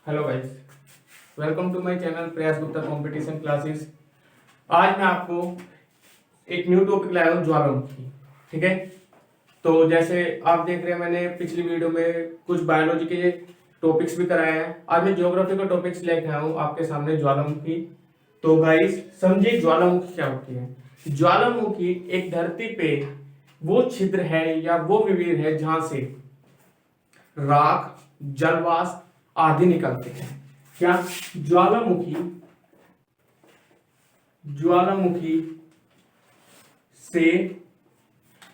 Hello guys, welcome to my channel Prayas Gupta competition classes. आज मैं आपको एक न्यू टॉपिक लाया हूँ, ज्वालामुखी। ठीक है, तो जैसे आप देख रहे हैं, मैंने पिछली वीडियो में कुछ बायोलॉजी के टॉपिक्स भी कराए हैं। आज मैं ज्योग्राफी का टॉपिक्स लेके आया हूँ आपके सामने, ज्वालामुखी। तो गाइस समझिए ज्वालामुखी क्या होती है। ज्वालामुखी एक धरती पे वो छिद्र है या वो विवीर है जहां से राख, जलवाष्प आदि निकलते हैं। क्या ज्वालामुखी ज्वालामुखी से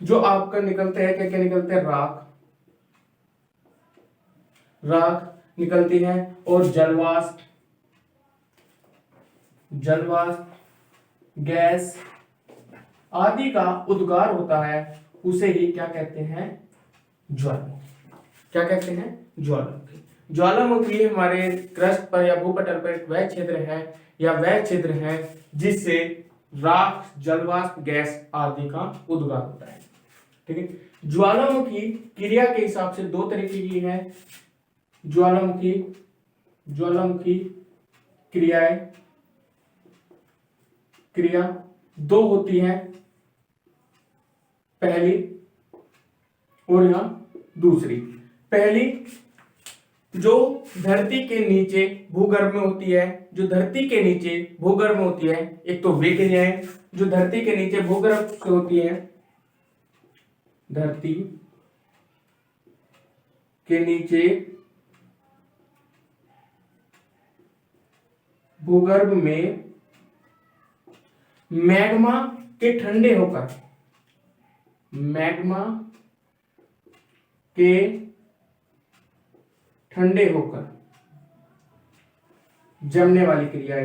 जो आपका निकलते हैं, क्या क्या निकलते हैं, राख राख निकलती है और जलवाष्प गैस आदि का उद्गार होता है। उसे ही क्या कहते हैं, ज्वालामुखी। क्या कहते हैं, ज्वालामुखी। ज्वालामुखी हमारे क्रस्ट पर या भूपटल पर वह क्षेत्र है या वह क्षेत्र है जिससे राख, जलवाष्प गैस आदि का उद्गार होता है। ठीक है, ज्वालामुखी क्रिया के हिसाब से दो तरीके की है। ज्वालामुखी क्रिया दो होती है, पहली और यहां दूसरी। पहली जो धरती के नीचे भूगर्भ में होती है, एक तो वे क्रियाएं जो धरती के नीचे भूगर्भ से होती है, धरती के नीचे भूगर्भ में मैग्मा के ठंडे होकर जमने वाली क्रिया।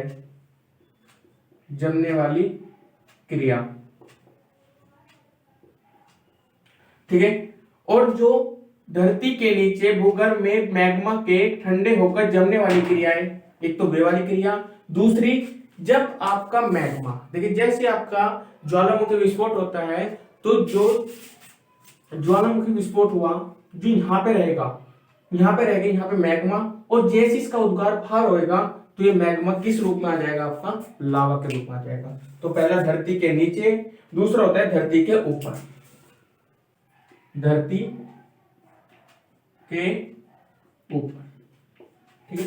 ठीक है, और जो धरती के नीचे भूगर्भ में मैग्मा के ठंडे होकर जमने वाली क्रियाएं, एक तो वे वाली क्रिया, दूसरी जब आपका मैग्मा, देखिए जैसे आपका ज्वालामुखी विस्फोट होता है तो जो ज्वालामुखी विस्फोट हुआ, जो यहाँ पे रहेगा यहाँ पे मैग्मा, और जैसे इसका उद्गार भार होएगा तो ये मैग्मा किस रूप में आ जाएगा, आपका लावा के रूप में आ जाएगा। तो पहला धरती के नीचे, दूसरा होता है धरती के ऊपर। ठीक है,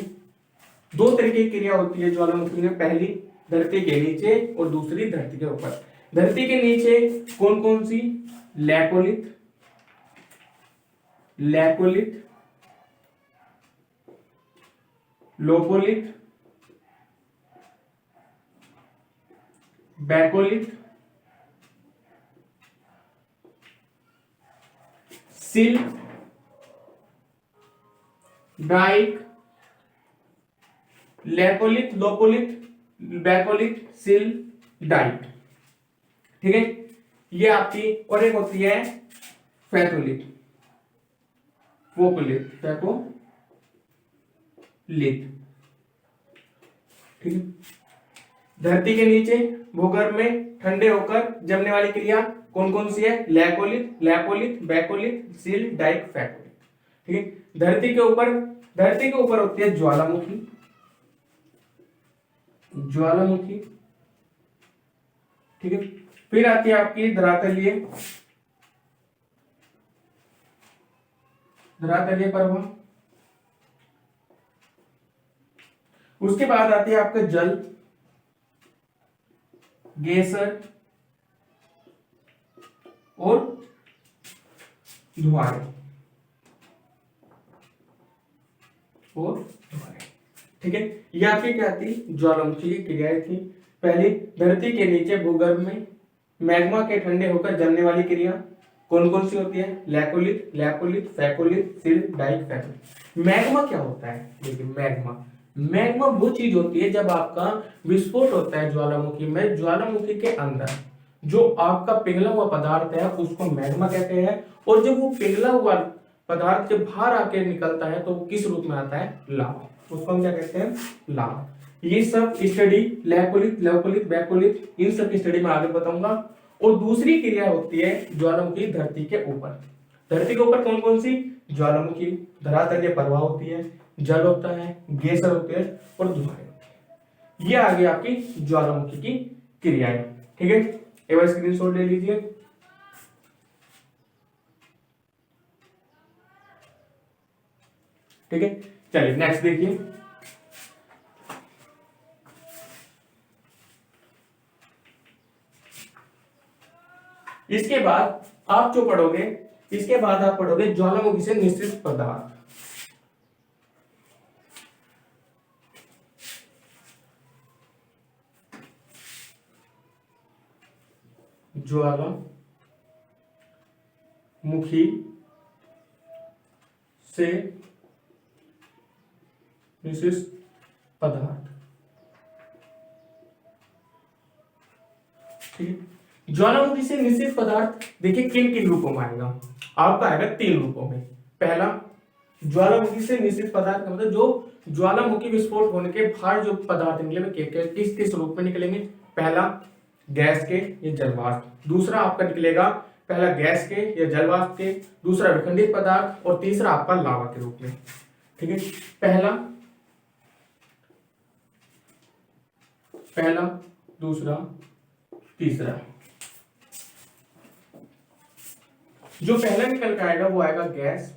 दो तरीके की क्रिया होती है ज्वालामुखी में, पहली धरती के नीचे और दूसरी धरती के ऊपर। धरती के नीचे कौन कौन सी, लैकोलिथ, लोपोलिथ, बैकोलिथ, सिल, डाइक, लैकोलिथ, लोपोलिथ, बैकोलिथ, सिल, डाइक। ठीक है, ये आपकी, और एक होती है फैकोलिथ। ठीक है, धरती के नीचे भूगर्भ में ठंडे होकर जमने वाली क्रिया कौन कौन सी है, लैकोलिथ, लैपोलिथ, बैकोलिथ, सिल, डाइक, फैकोलिथ। ठीक है, धरती के ऊपर होती है ज्वालामुखी। ठीक है, फिर आती है आपकी धरातलीय प्रवाह। उसके बाद आती है आपका जल, गैसर और धुआं। ठीक है, ये आपकी क्या थी, ज्वालामुखी की क्रियाएं थी। पहली, धरती के नीचे भूगर्भ में मैग्मा के ठंडे होकर जमने वाली क्रिया कौन कौन सी होती है, लैकोलिथ, लैपोलिथ, फैकोलिथ, सिल, डाइक, फैकोलिथ। मैग्मा क्या होता है, देखिए मैग्मा वो चीज होती है जब आपका विस्फोट होता है ज्वालामुखी में, ज्वालामुखी के अंदर जो आपका पिघला हुआ पदार्थ है उसको मैग्मा कहते हैं, और जब वो पिघला हुआ पदार्थ जब बाहर आके निकलता है तो वो किस रूप में आता है, लावा। उसको हम क्या कहते हैं, लावा। ये सब स्टडी लैकोलिथ, लोपोलिथ, बैकोलिथ, इन सब की स्टडी में आगे बताऊंगा। और दूसरी क्रिया होती है ज्वालामुखी धरती के ऊपर। धरती के ऊपर कौन कौन सी, ज्वालामुखी धरातलीय प्रवाह होती है, जल होता है, गैसर होते हैं और धुआं होते हैं। ये आ गई आपकी ज्वालामुखी की क्रियाएं। ठीक है, एक बार स्क्रीनशॉट ले लीजिए। ठीक है, चलिए नेक्स्ट देखिए। इसके बाद आप जो पढ़ोगे, इसके बाद आप पढ़ोगे ज्वालामुखी से निश्चित पदार्थ। ज्वालामुखी से निश्चित पदार्थ। ठीक है, ज्वालामुखी से निश्चित पदार्थ देखिए किन किन रूपों में आएगा। आपका आएगा 3 रूपों में। पहला, ज्वालामुखी से निश्चित पदार्थ का मतलब जो ज्वालामुखी विस्फोट होने के बाद जो पदार्थ निकले वे किस किस रूप में निकलेंगे। पहला, गैस के या जलवाष्प। दूसरा आपका निकलेगा पहला गैस के या जलवाष्प के, दूसरा विखंडित पदार्थ और तीसरा आपका लावा के रूप में। ठीक है, पहला, दूसरा, तीसरा। जो पहला निकल के आएगा वो आएगा गैस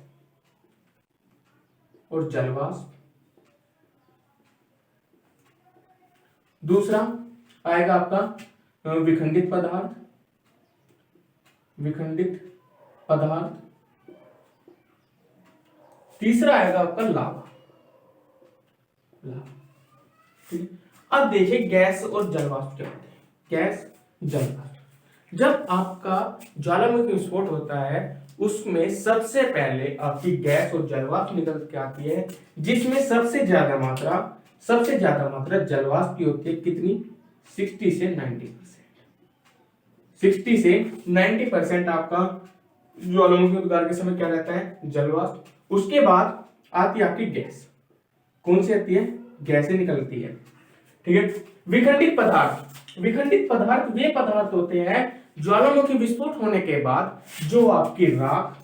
और जलवाष्प। दूसरा आएगा आपका विखंडित पदार्थ, तीसरा आएगा आपका लावा। ठीक है, अब देखिए गैस और जलवाष्प क्या होते हैं। गैस, जलवाष्प। जब आपका ज्वालामुखी विस्फोट होता है उसमें सबसे पहले आपकी गैस और जलवाष्प निकल के आती है, जिसमें सबसे ज्यादा मात्रा जलवाष्प की होती है। कितनी? 60 से 90%। 60 से 90% आपका ज्वालामुखी उद्गार के समय क्या रहता है? जलवाष्प। उसके बाद आती है आपकी गैस। कौन सी आती है? गैस से निकलती है। ठीक है, विखंडित पदार्थ वे पदार्थ होते हैं ज्वालामुखी विस्फोट होने के बाद जो आपकी राख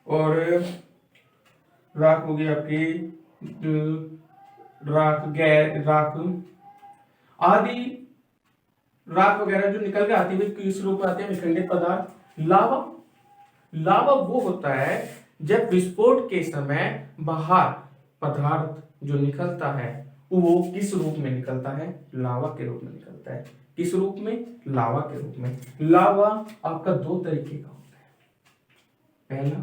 और राख हो गई आपकी राख आदि राख वगैरह जो निकल के आती है किस रूप में आते हैं? विखंडित पदार्थ। लावा वो होता है जब विस्फोट के समय बाहर पदार्थ जो निकलता है वो किस रूप में निकलता है? लावा के रूप में निकलता है। किस रूप में? लावा के रूप में। लावा आपका 2 तरीके का होता है, पहला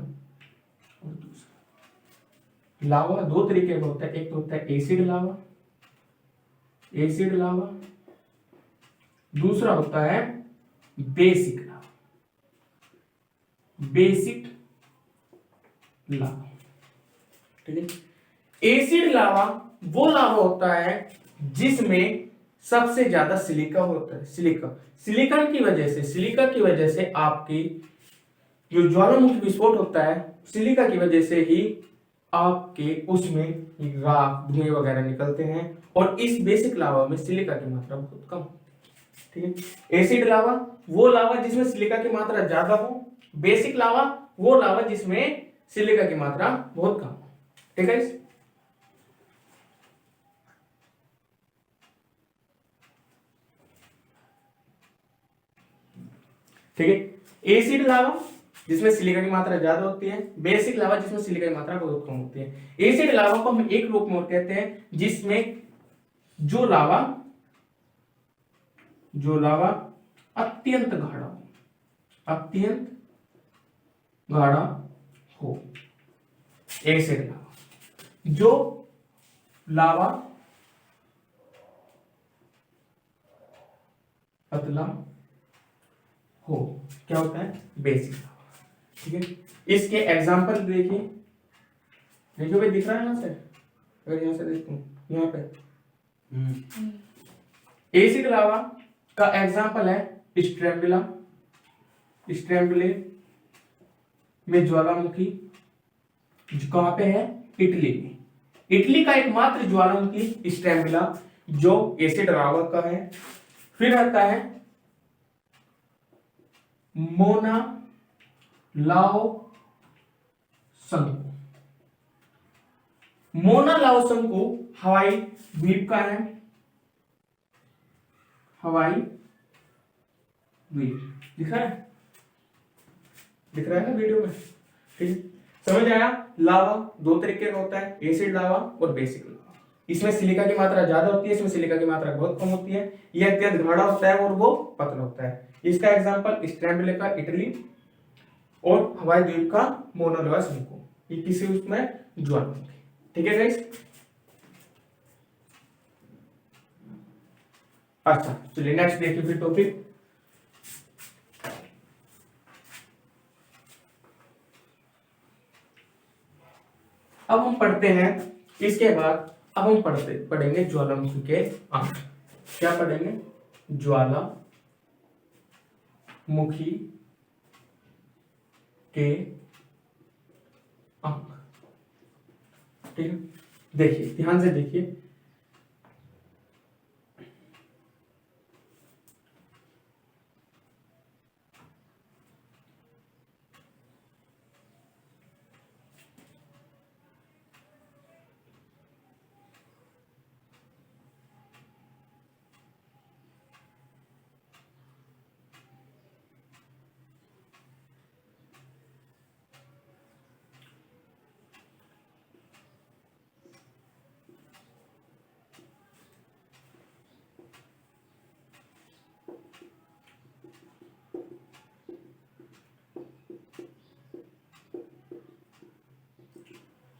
और दूसरा। लावा 2 तरीके का होता है, एक तो होता है एसिड लावा, दूसरा होता है बेसिक लावा। ठीक है, एसिड लावा वो लावा होता है जिसमें सबसे ज्यादा सिलिका होता है। सिलिका की वजह से आपकी जो ज्वालामुखी विस्फोट होता है, सिलिका की वजह से ही आपके उसमें राख धुएं वगैरह निकलते हैं और इस बेसिक लावा में सिलिका की मात्रा बहुत कम होती है। ठीक है, एसिड लावा वो लावा जिसमें सिलिका की मात्रा ज्यादा हो, बेसिक लावा वो लावा जिसमें सिलिका की मात्रा बहुत कम हो। ठीक है, ठीक है, एसिड लावा जिसमें सिलिका की मात्रा ज्यादा होती है, बेसिक लावा जिसमें सिलिका की मात्रा बहुत कम होती है। एसिड लावा को हम एक रूप में और कहते हैं जिसमें जो लावा अत्यंत गाढ़ा हो, एसिड लावा। जो लावा पतला हो क्या होता है? बेसिक लावा। ठीक है, इसके एग्जांपल देखिए भाई, दिख रहा है यहां से? अगर यहां से देखता हूं यहां पे एसिड लावा का एग्जांपल है स्ट्रेम्बले में ज्वालामुखी। कहां पे है? इटली में। इटली का एकमात्र ज्वालामुखी स्ट्रेम्बला जो एसिड लावा का है। फिर आता है मोना लाओ शंकु। मोना लाओ शंकु हवाई द्वीप का है, हवाई द्वीप। दिख रहा है, दिख रहा है ना वीडियो में? ठीक, समझ आया? लावा दो तरीके का होता है, एसिड लावा और बेसिक लावा। इसमें सिलिका की मात्रा ज्यादा होती है, इसमें सिलिका की मात्रा बहुत कम होती है। यह अत्यंत गाढ़ा होता है और वो पतला होता है। इसका एग्जांपल स्ट्रेम्बले का इटली और हवाई द्वीप का मोना लावा शंकु, ये किसी उसमें ज्वालामुखी। ठीक है गाइस? अच्छा चलिए नेक्स्ट देखिए फिर टॉपिक। अब हम पढ़ते हैं इसके बाद, अब हम पढ़ेंगे ज्वालामुखी के अंक। क्या पढ़ेंगे? ज्वालामुखी के अंक। ठीक है, देखिए ध्यान से देखिए।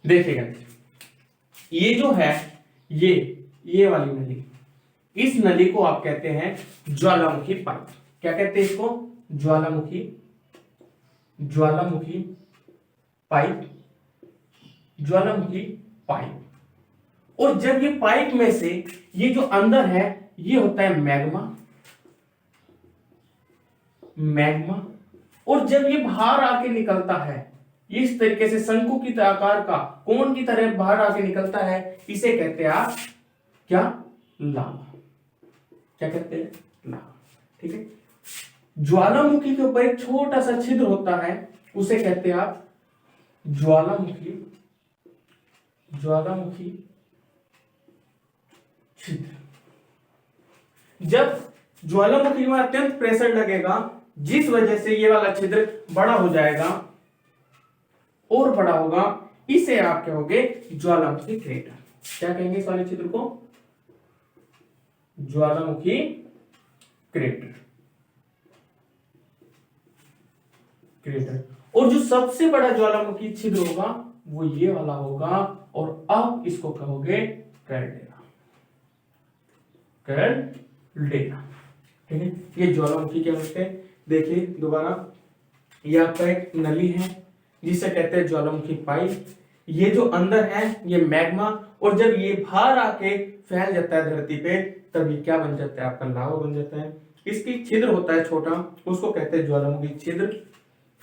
देखिएगा, ये जो है ये वाली नली, इस नली को आप कहते हैं ज्वालामुखी पाइप। क्या कहते हैं इसको? ज्वालामुखी पाइप, ज्वालामुखी पाइप। और जब ये पाइप में से ये जो अंदर है ये होता है मैग्मा, और जब ये बाहर आके निकलता है इस तरीके से शंकु की आकार का कोन की तरह बाहर आके निकलता है, इसे कहते हैं आप क्या? लावा। क्या कहते हैं? लावा। ठीक है, ज्वालामुखी के ऊपर एक छोटा सा छिद्र होता है, उसे कहते हैं आप ज्वालामुखी छिद्र। जब ज्वालामुखी में अत्यंत प्रेशर लगेगा, जिस वजह से ये वाला छिद्र बड़ा हो जाएगा और बड़ा होगा, इसे आप कहोगे ज्वालामुखी क्रेटर। क्या कहेंगे इस वाले छिद्र को? ज्वालामुखी क्रेटर। और जो सबसे बड़ा ज्वालामुखी छिद्र होगा वो ये वाला होगा, और अब इसको कहोगे कैल्डेरा। ठीक है, ये ज्वालामुखी क्या होते हैं? देखिए दोबारा, ये आपका एक नली है जिसे कहते हैं ज्वालामुखी पाइप। ये जो अंदर है ये मैग्मा, और जब ये बाहर आके फैल जाता है धरती पे, तब ये क्या बन जाता है? आपका लावा बन जाता है। इसकी छिद्र होता है छोटा, उसको कहते हैं ज्वालामुखी छिद्र।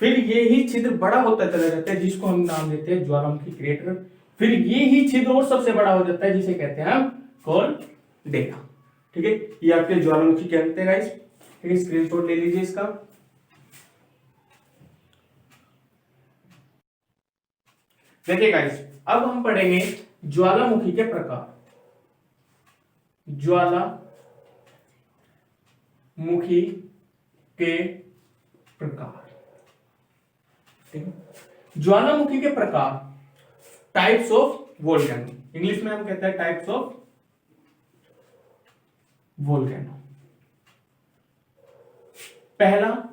फिर ये ही छिद्र बड़ा होता चला जाता है, जिसको हम नाम देते हैं ज्वालामुखी क्रेटर। फिर ये ही छिद्र और सबसे बड़ा हो जाता है, जिसे कहते हैं हम कैल्डेरा। ठीक है, ये आपके ज्वालामुखी कहते हैं गाइस। ठीक है, स्क्रीनशॉट ले लीजिए इसका। देखिए गाइस, अब हम पढ़ेंगे ज्वालामुखी के प्रकार। ज्वालामुखी के प्रकार। ठीक है, ज्वालामुखी के प्रकार, टाइप्स ऑफ वोल्केनो। इंग्लिश में हम कहते हैं टाइप्स ऑफ वोल्केनो। पहला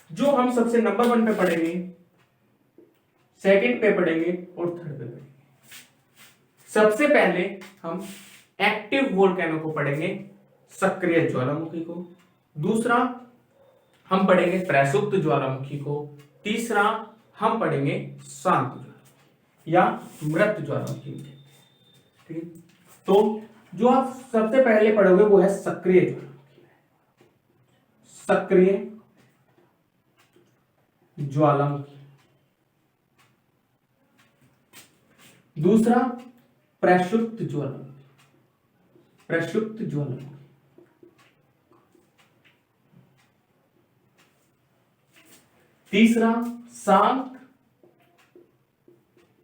जो हम सबसे नंबर 1 पे पढ़ेंगे, सेकंड पे पढ़ेंगे और थर्ड पे पढ़ेंगे। सबसे पहले हम एक्टिव वोल्केनो को पढ़ेंगे, सक्रिय ज्वालामुखी को। दूसरा हम पढ़ेंगे प्रसुप्त ज्वालामुखी को। तीसरा हम पढ़ेंगे शांत ज्वालामुखी या मृत ज्वालामुखी। ठीक है, तो जो आप सबसे पहले पढ़ोगे वो है सक्रिय ज्वालामुखी। सक्रिय ज्वालामुखी। दूसरा प्रसुप्त ज्वालामुखी। तीसरा शांत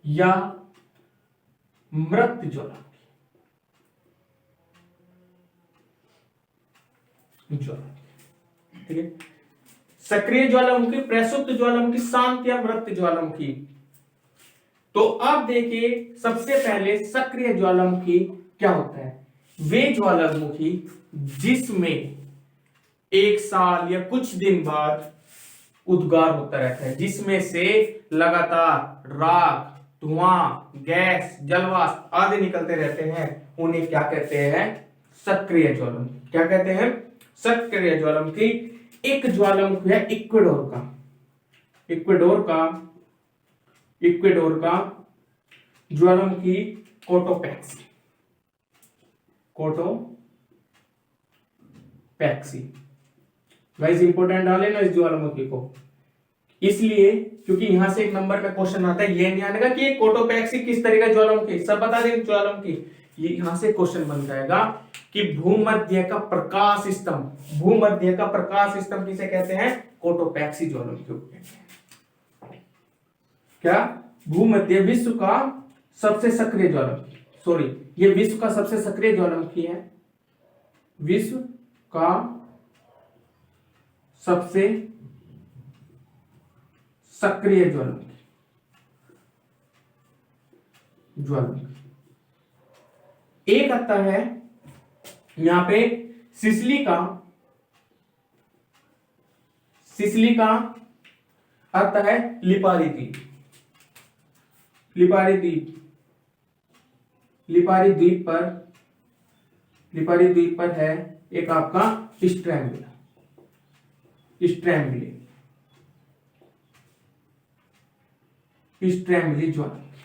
या मृत ज्वालामुखी। ठीक है, सक्रिय ज्वालामुखी, प्रसुप्त ज्वालामुखी, शांत या मृत ज्वालामुखी। तो अब देखिए सबसे पहले सक्रिय ज्वालामुखी क्या होता है। वे ज्वालामुखी जिसमें 1 साल या कुछ दिन बाद उद्गार होता रहता है, जिसमें से लगातार राख, धुआं, गैस, जलवाष्प आदि निकलते रहते हैं, उन्हें क्या कहते हैं, सक्रिय ज्वालामुखी। क्या कहते हैं, सक्रिय ज्वालामुखी। एक ज्वालामुखी है इक्वेडोर का, इक्वेडोर का ज्वालामुखी कोटोपैक्सी, गाइस इंपोर्टेंट डाले ना इस ज्वालामुखी को, इसलिए क्योंकि यहां से एक नंबर पे क्वेश्चन आता है, ये नहीं आएगा कि कोटोपैक्सी किस तरह का ज्वालामुखी, सब बता दें ज्वालामुखी। ये यहां से क्वेश्चन बन जाएगा कि भूमध्य का प्रकाश स्तंभ, भूमध्य का प्रकाश स्तंभ किसे कहते हैं, कोटोपैक्सी ज्वालामुखी को कहते हैं। क्या, भूमध्य विश्व का सबसे सक्रिय ज्वालामुखी, सॉरी ये विश्व का सबसे सक्रिय ज्वालामुखी है, विश्व का सबसे सक्रिय ज्वालामुखी। एक आता है यहां पे सिसिली का आता है लिपारी द्वीप, लिपारी द्वीप पर है एक आपका स्ट्रैम्बली ज्वालामुखी।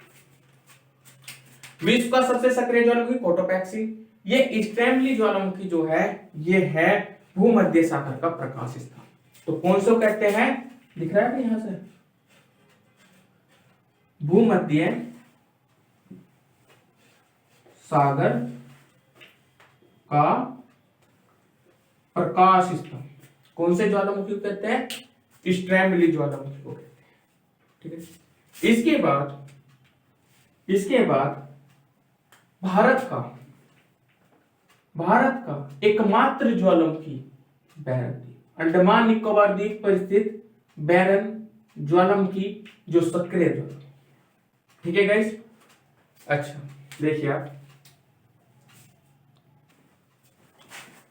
विश्व का सबसे सक्रिय ज्वालामुखी कोटोपैक्सी। ये स्ट्रैम्बली ज्वालामुखी जो है ये है भूमध्य सागर का प्रकाश स्थान। तो कौन से कहते हैं, दिख रहा है यहां से, भूमध्य सागर का प्रकाश स्थान। कौन से ज्वालामुखी को कहते हैं, स्ट्रैम्बली ज्वालामुखी को कहते हैं। ठीक है, इसके बाद भारत का एकमात्र ज्वालामुखी बैरन द्वीप, अंडमान निकोबार द्वीप पर स्थित बैरन ज्वालामुखी जो सक्रिय ज्वालामुखी। ठीक है गाइस, अच्छा देखिए आप,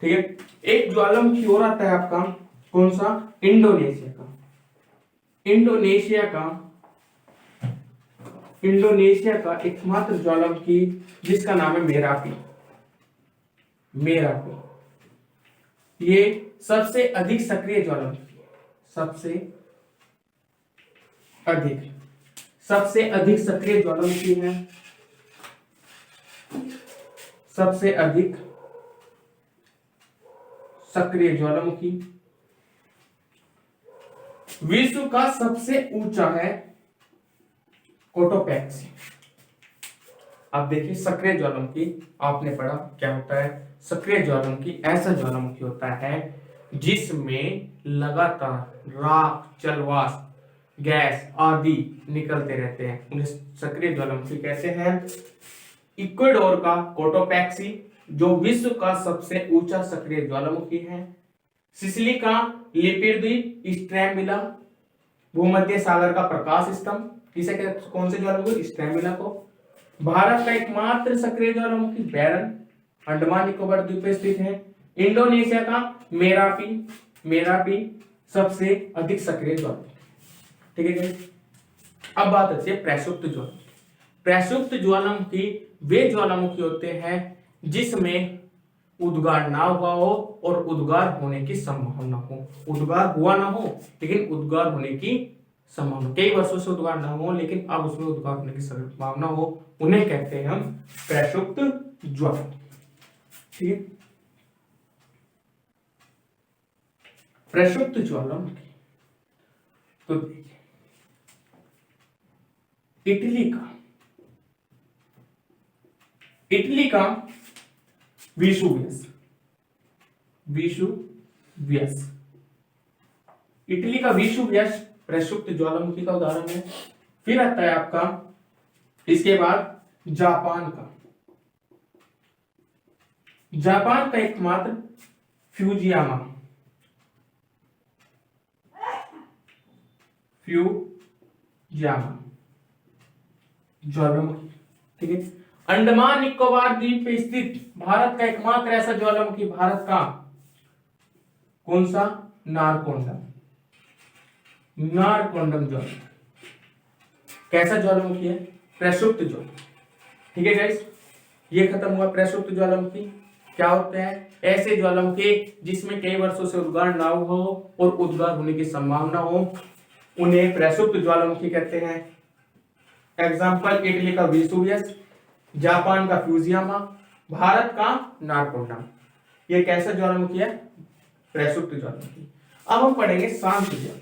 ठीक है, एक ज्वालामुखी और आता है आपका, कौन सा, इंडोनेशिया का एकमात्र ज्वालामुखी जिसका नाम है मेरापी। ये सबसे अधिक सक्रिय ज्वालामुखी, सबसे अधिक सक्रिय ज्वालामुखी है, सबसे अधिक सक्रिय ज्वालामुखी। विश्व का सबसे ऊंचा है कोटोपैक्सी। अब देखिए सक्रिय ज्वालामुखी आपने पढ़ा क्या होता है। सक्रिय ज्वालामुखी ऐसा ज्वालामुखी होता है जिसमें लगातार राख, जलवाष्प, गैस आदि निकलते रहते हैं, उन्हें सक्रिय ज्वालामुखी कहते हैं। इक्वेडोर का कोटोपैक्सी जो विश्व का सबसे ऊंचा सक्रिय ज्वालामुखी है। सिसिली का लिपिड द्वीप स्ट्रैम्बिला, भूमध्य सागर का प्रकाश स्तंभ, किसे कहते, कौन से ज्वालामुखी, स्ट्रैम्बिला को। भारत का एकमात्र सक्रिय ज्वालामुखी बैरन, अंडमान निकोबार द्वीप पर स्थित है। इंडोनेशिया का मेरापी सबसे अधिक सक्रिय ज्वालामुखी। ठीक है, अब बात आती है प्रसुप्त ज्वालामुखी। प्रसुप्त ज्वालामुखी वे ज्वालामुखी होते हैं जिसमें उद्गार ना हुआ हो और उद्गार होने की संभावना हो, उद्गार हुआ ना हो लेकिन उद्गार होने की संभावना, कई वर्षों से उद्गार ना हो लेकिन अब उसमें उद्गार होने की संभावना हो, उन्हें कहते हैं हम प्रसुप्त ज्वालामुखी। ठीक है, प्रसुप्त ज्वालामुखी। तो देखिए इटली का विसुवियस, इटली का विसुवियस प्रक्षुब्ध ज्वालामुखी का उदाहरण है। फिर आता है आपका इसके बाद जापान का। जापान का एकमात्र फ्यूजियामा ज्वालामुखी, ठीक है। अंडमान निकोबार द्वीप पे स्थित भारत का एकमात्र ऐसा ज्वालामुखी, भारत का कौन सा? नारकोंडम ज्वालामुखी। कैसा ज्वालामुखी है? प्रक्षुब्ध ज्वालामुखी, ठीक है गाइस। ये खत्म हुआ प्रक्षुब्ध ज्वालामुखी। क्या होते हैं? ऐसे ज्वालामुखी जिसमें कई वर्षों से उद्गार ना हो और उद्गार होने की संभावना हो, उन्हें प्रक्षुब्ध ज्वालामुखी कहते हैं। एग्जाम्पल, इटली का वेसुवियस, जापान का फ्यूजियामा, भारत का नारकोंडम। ये कैसा ज्वालामुखी है? प्रक्षुब्ध ज्वालामुखी। अब हम पढ़ेंगे शांत ज्वालामुखी।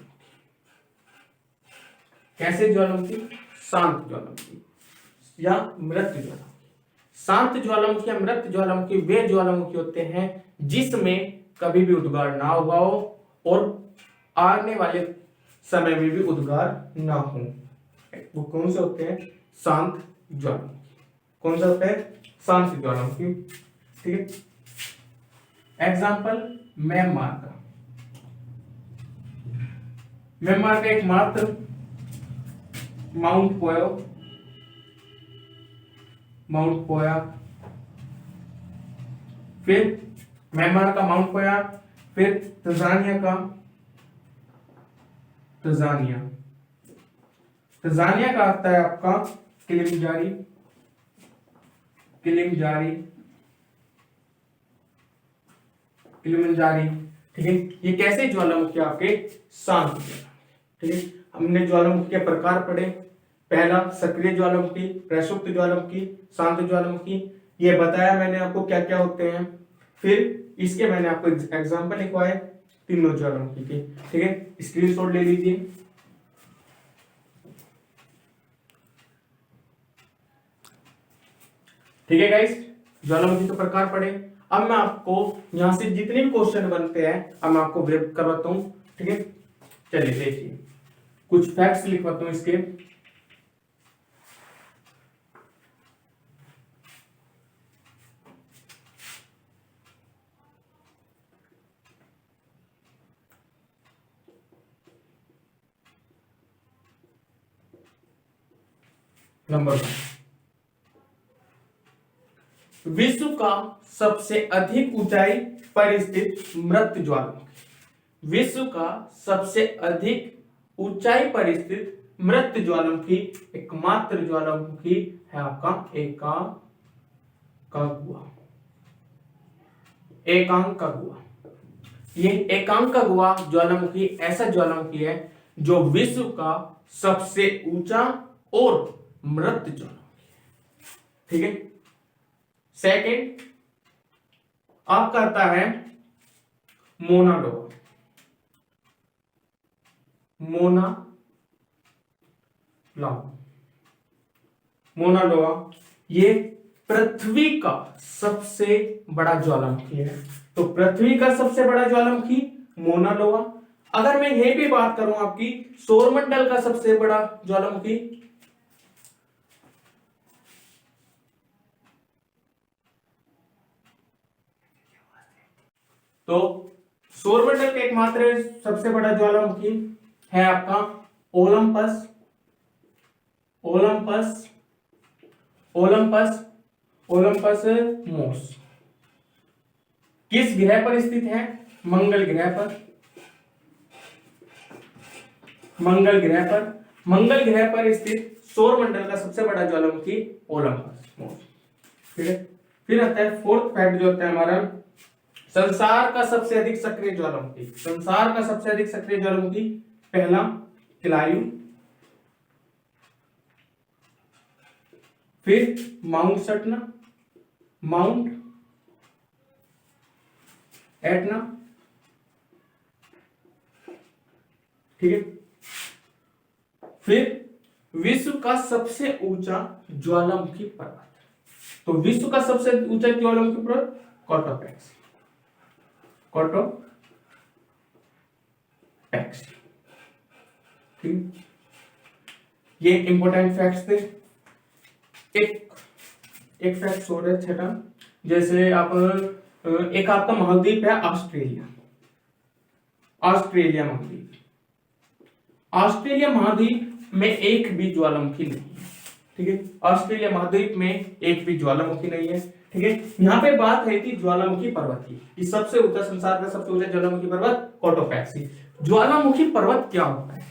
कैसे ज्वालामुखी? शांत ज्वालामुखी या मृत ज्वालामुखी। शांत ज्वालामुखी या मृत ज्वालामुखी वे ज्वालामुखी होते हैं जिसमें कभी भी उद्गार ना हुआ हो और आने वाले समय में भी उद्गार ना हो। वो कौन से होते हैं? शांत ज्वालामुखी। कौन सा होता है? शांत ज्वालामुखी, ठीक है। एग्जाम्पल, म्यांमार का। म्यांमार का एकमात्र माउंट पोया, फिर म्यांमार का माउंट पोया, फिर तंजानिया का आता है आपका किलिमंजारी, ठीक है। ये कैसे ज्वालामुखी? आपके शांत ज्वालामुखी, ठीक है। हमने ज्वालामुखी के प्रकार पढ़े। पहला सक्रिय ज्वालामुखी, प्रक्षुब्ध ज्वालामुखी, शांत ज्वालामुखी। ये बताया मैंने आपको क्या क्या होते हैं। फिर इसके मैंने आपको एग्जांपल लिखवाए तीनों ज्वालामुखी के, ठीक है। स्क्रीनशॉट ले लीजिए। ठीक है गाइस, ज्वालामुखी के प्रकार पढ़े। अब मैं आपको यहां से जितने भी क्वेश्चन बनते हैं अब मैं आपको ब्रेक करवाता हूं, ठीक है। चलिए देखिए, कुछ फैक्ट्स लिखवाता हूं इसके। नंबर 1, विश्व का सबसे अधिक ऊंचाई पर स्थित मृत ज्वालामुखी। विश्व का सबसे अधिक ऊंचाई पर स्थित मृत ज्वालामुखी, एकमात्र ज्वालामुखी है आपका एकांकागुआ। ये एकांकागुआ ज्वालामुखी ऐसा ज्वालामुखी है जो विश्व का सबसे ऊंचा और मृत ज्वालामुखी है, ठीक है। सेकंड आपका आता है मोना लोआ। ये पृथ्वी का सबसे बड़ा ज्वालामुखी है। तो पृथ्वी का सबसे बड़ा ज्वालामुखी मोना लोआ। अगर मैं यह भी बात करूं आपकी सौरमंडल का सबसे बड़ा ज्वालामुखी, तो सौरमंडल का एकमात्र सबसे बड़ा ज्वालामुखी है आपका ओलंपस मोस। किस ग्रह पर स्थित है? मंगल ग्रह पर। मंगल ग्रह पर स्थित सौरमंडल का सबसे बड़ा ज्वालामुखी ओलंपस मोस, ठीक है। फिर आता है फोर्थ फैक्ट जो होता है हमारा, संसार का सबसे अधिक सक्रिय ज्वालामुखी। पहला क्लायू, फिर माउंट एटना, ठीक है। फिर विश्व का सबसे ऊंचा ज्वालामुखी पर्वत। तो विश्व का सबसे ऊंचा ज्वालामुखी पर्वत कोटोपैक्स, ठीक, ये इंपॉर्टेंट फैक्ट्स थे। एक फैक्ट हो रहा है छठा, जैसे आप एक आपका महाद्वीप है ऑस्ट्रेलिया। ऑस्ट्रेलिया महाद्वीप, ऑस्ट्रेलिया महाद्वीप में एक भी ज्वालामुखी नहीं है। ठीक है, ऑस्ट्रेलिया महाद्वीप में एक भी ज्वालामुखी नहीं है। ठीक है, यहाँ पे बात है कि ज्वालामुखी पर्वत की, कि सबसे ऊंचा, संसार का सबसे ऊंचा ज्वालामुखी पर्वत कोटोपैक्सी। ज्वालामुखी पर्वत क्या होता है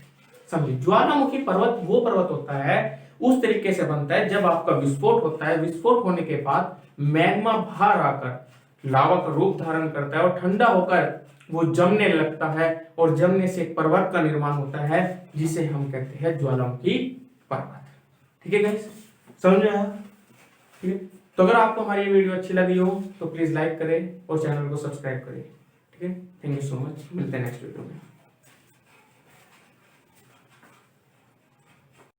समझिए। ज्वालामुखी पर्वत वो पर्वत होता है, उस तरीके से बनता है जब आपका विस्फोट होता है, विस्फोट होने के बाद मैग्मा बाहर आकर लावा का रूप धारण करता है और ठंडा होकर वो जमने लगता है, और जमने से एक पर्वत का निर्माण होता है जिसे हम कहते हैं ज्वालामुखी पर्वत। ठीक है गाइस, समझ में आया? ठीक है, तो अगर आपको हमारी ये वीडियो अच्छी लगी हो तो प्लीज लाइक करें और चैनल को सब्सक्राइब करें। ठीक है, थैंक यू सो मच, मिलते हैं नेक्स्ट वीडियो में।